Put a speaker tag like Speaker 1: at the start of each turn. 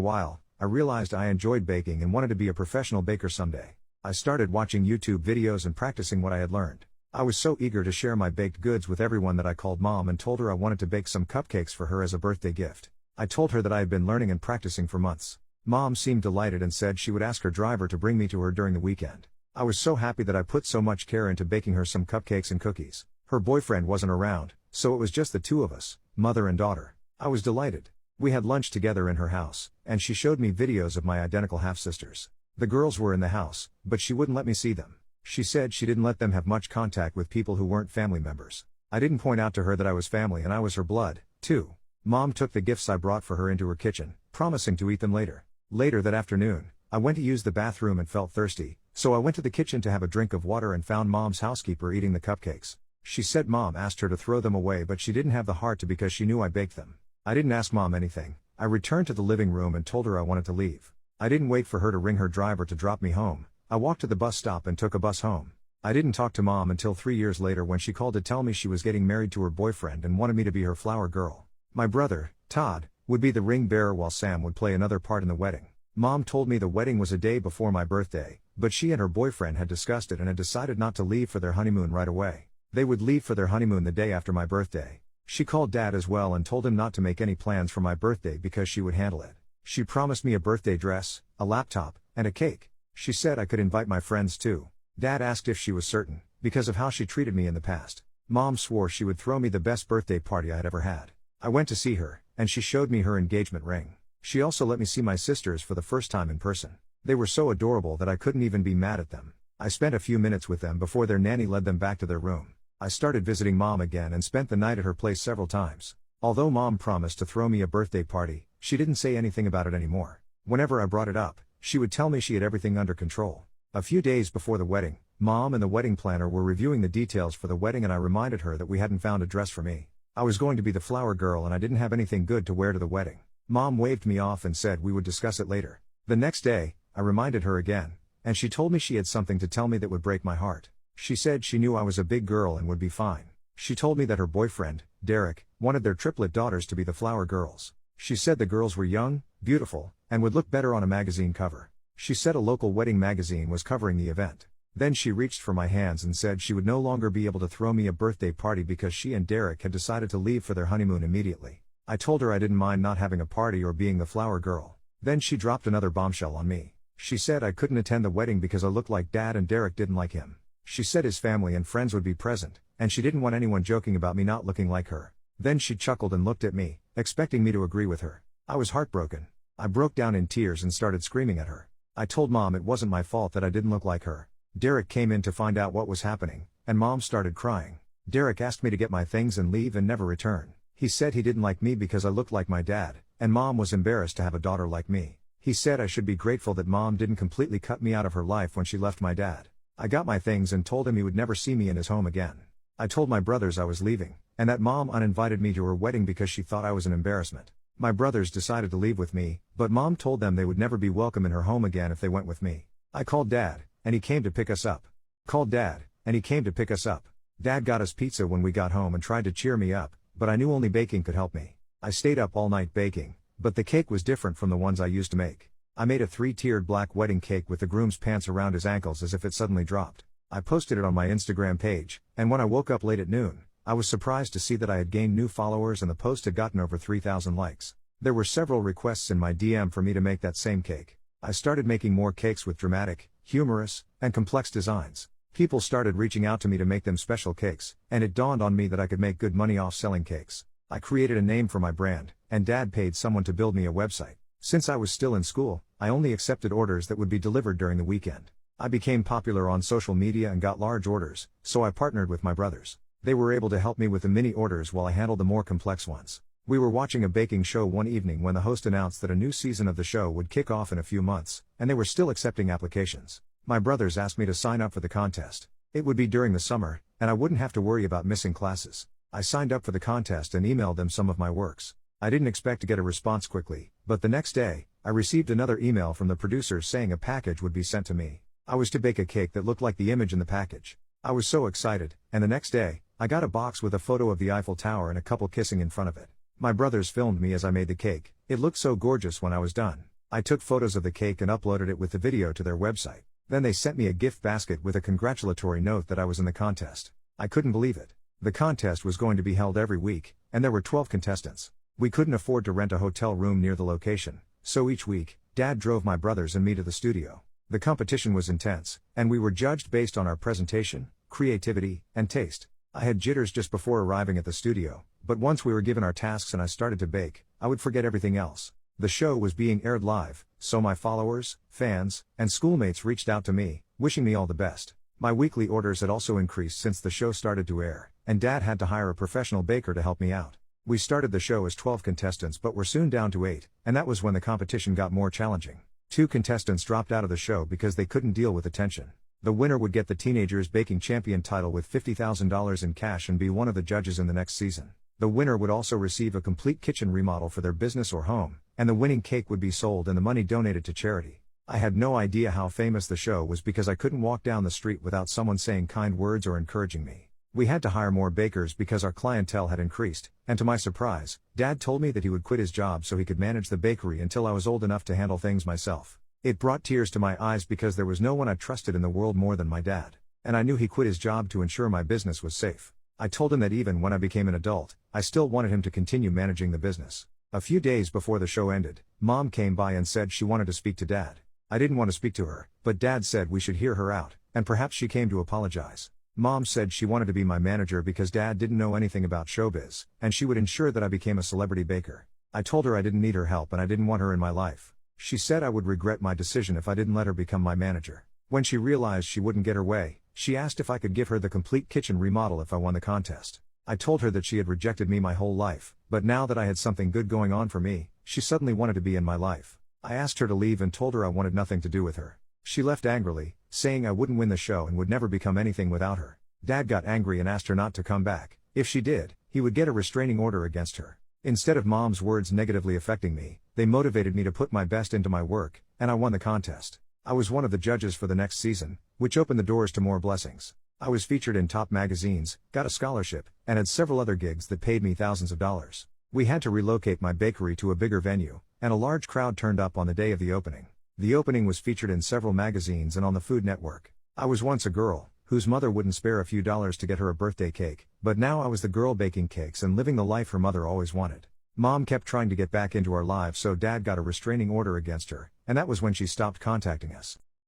Speaker 1: a while, I realized I enjoyed baking and wanted to be a professional baker someday. I started watching YouTube videos and practicing what I had learned. I was so eager to share my baked goods with everyone that I called Mom and told her I wanted to bake some cupcakes for her as a birthday gift. I told her that I had been learning and practicing for months. Mom seemed delighted and said she would ask her driver to bring me to her during the weekend. I was so happy that I put so much care into baking her some cupcakes and cookies. Her boyfriend wasn't around, so it was just the two of us, mother and daughter. I was delighted. We had lunch together in her house, and she showed me videos of my identical half-sisters. The girls were in the house, but she wouldn't let me see them. She said she didn't let them have much contact with people who weren't family members. I didn't point out to her that I was family and I was her blood, too. Mom took the gifts I brought for her into her kitchen, promising to eat them later. Later that afternoon, I went to use the bathroom and felt thirsty, so I went to the kitchen to have a drink of water and found Mom's housekeeper eating the cupcakes. She said Mom asked her to throw them away, but she didn't have the heart to because she knew I baked them. I didn't ask Mom anything. I returned to the living room and told her I wanted to leave. I didn't wait for her to ring her driver to drop me home. I walked to the bus stop and took a bus home. I didn't talk to Mom until 3 years later when she called to tell me she was getting married to her boyfriend and wanted me to be her flower girl. My brother, Todd, would be the ring bearer while Sam would play another part in the wedding. Mom told me the wedding was a day before my birthday, but she and her boyfriend had discussed it and had decided not to leave for their honeymoon right away. They would leave for their honeymoon the day after my birthday. She called Dad as well and told him not to make any plans for my birthday because she would handle it. She promised me a birthday dress, a laptop, and a cake. She said I could invite my friends too. Dad asked if she was certain, because of how she treated me in the past. Mom swore she would throw me the best birthday party I had ever had. I went to see her, and she showed me her engagement ring. She also let me see my sisters for the first time in person. They were so adorable that I couldn't even be mad at them. I spent a few minutes with them before their nanny led them back to their room. I started visiting Mom again and spent the night at her place several times. Although Mom promised to throw me a birthday party, she didn't say anything about it anymore. Whenever I brought it up, she would tell me she had everything under control. A few days before the wedding, Mom and the wedding planner were reviewing the details for the wedding and I reminded her that we hadn't found a dress for me. I was going to be the flower girl and I didn't have anything good to wear to the wedding. Mom waved me off and said we would discuss it later. The next day, I reminded her again, and she told me she had something to tell me that would break my heart. She said she knew I was a big girl and would be fine. She told me that her boyfriend, Derek, wanted their triplet daughters to be the flower girls. She said the girls were young, beautiful, and would look better on a magazine cover. She said a local wedding magazine was covering the event. Then she reached for my hands and said she would no longer be able to throw me a birthday party because she and Derek had decided to leave for their honeymoon immediately. I told her I didn't mind not having a party or being the flower girl. Then she dropped another bombshell on me. She said I couldn't attend the wedding because I looked like Dad and Derek didn't like him. She said his family and friends would be present, and she didn't want anyone joking about me not looking like her. Then she chuckled and looked at me, expecting me to agree with her. I was heartbroken. I broke down in tears and started screaming at her. I told Mom it wasn't my fault that I didn't look like her. Derek came in to find out what was happening, and Mom started crying. Derek asked me to get my things and leave and never return. He said he didn't like me because I looked like my dad, and Mom was embarrassed to have a daughter like me. He said I should be grateful that Mom didn't completely cut me out of her life when she left my dad. I got my things and told him he would never see me in his home again. I told my brothers I was leaving, and that Mom uninvited me to her wedding because she thought I was an embarrassment. My brothers decided to leave with me, but Mom told them they would never be welcome in her home again if they went with me. I called Dad, and he came to pick us up. Dad got us pizza when we got home and tried to cheer me up, but I knew only baking could help me. I stayed up all night baking, but the cake was different from the ones I used to make. I made a 3-tiered black wedding cake with the groom's pants around his ankles as if it suddenly dropped. I posted it on my Instagram page, and when I woke up late at noon, I was surprised to see that I had gained new followers and the post had gotten over 3,000 likes. There were several requests in my DM for me to make that same cake. I started making more cakes with dramatic, humorous, and complex designs. People started reaching out to me to make them special cakes, and it dawned on me that I could make good money off selling cakes. I created a name for my brand, and Dad paid someone to build me a website. Since I was still in school, I only accepted orders that would be delivered during the weekend. I became popular on social media and got large orders, so I partnered with my brothers. They were able to help me with the mini orders while I handled the more complex ones. We were watching a baking show one evening when the host announced that a new season of the show would kick off in a few months, and they were still accepting applications. My brothers asked me to sign up for the contest. It would be during the summer, and I wouldn't have to worry about missing classes. I signed up for the contest and emailed them some of my works. I didn't expect to get a response quickly, but the next day, I received another email from the producers saying a package would be sent to me. I was to bake a cake that looked like the image in the package. I was so excited, and the next day, I got a box with a photo of the Eiffel Tower and a couple kissing in front of it. My brothers filmed me as I made the cake. It looked so gorgeous when I was done. I took photos of the cake and uploaded it with the video to their website. Then they sent me a gift basket with a congratulatory note that I was in the contest. I couldn't believe it. The contest was going to be held every week, and there were 12 contestants. We couldn't afford to rent a hotel room near the location, so each week, Dad drove my brothers and me to the studio. The competition was intense, and we were judged based on our presentation, creativity, and taste. I had jitters just before arriving at the studio, but once we were given our tasks and I started to bake, I would forget everything else. The show was being aired live, so my followers, fans, and schoolmates reached out to me, wishing me all the best. My weekly orders had also increased since the show started to air, and Dad had to hire a professional baker to help me out. We started the show as 12 contestants but were soon down to 8, and that was when the competition got more challenging. 2 contestants dropped out of the show because they couldn't deal with the tension. The winner would get the Teenagers Baking Champion title with $50,000 in cash and be one of the judges in the next season. The winner would also receive a complete kitchen remodel for their business or home, and the winning cake would be sold and the money donated to charity. I had no idea how famous the show was because I couldn't walk down the street without someone saying kind words or encouraging me. We had to hire more bakers because our clientele had increased, and to my surprise, Dad told me that he would quit his job so he could manage the bakery until I was old enough to handle things myself. It brought tears to my eyes because there was no one I trusted in the world more than my dad, and I knew he quit his job to ensure my business was safe. I told him that even when I became an adult, I still wanted him to continue managing the business. A few days before the show ended, Mom came by and said she wanted to speak to Dad. I didn't want to speak to her, but Dad said we should hear her out, and perhaps she came to apologize. Mom said she wanted to be my manager because Dad didn't know anything about showbiz, and she would ensure that I became a celebrity baker. I told her I didn't need her help and I didn't want her in my life. She said I would regret my decision if I didn't let her become my manager. When she realized she wouldn't get her way, she asked if I could give her the complete kitchen remodel if I won the contest. I told her that she had rejected me my whole life, but now that I had something good going on for me, she suddenly wanted to be in my life. I asked her to leave and told her I wanted nothing to do with her. She left angrily, saying I wouldn't win the show and would never become anything without her. Dad got angry and asked her not to come back. If she did, he would get a restraining order against her. Instead of Mom's words negatively affecting me, they motivated me to put my best into my work, and I won the contest. I was one of the judges for the next season, which opened the doors to more blessings. I was featured in top magazines, got a scholarship, and had several other gigs that paid me thousands of dollars. We had to relocate my bakery to a bigger venue, and a large crowd turned up on the day of the opening. The opening was featured in several magazines and on the Food Network. I was once a girl, whose mother wouldn't spare a few dollars to get her a birthday cake, but now I was the girl baking cakes and living the life her mother always wanted. Mom kept trying to get back into our lives, so Dad got a restraining order against her, and that was when she stopped contacting us.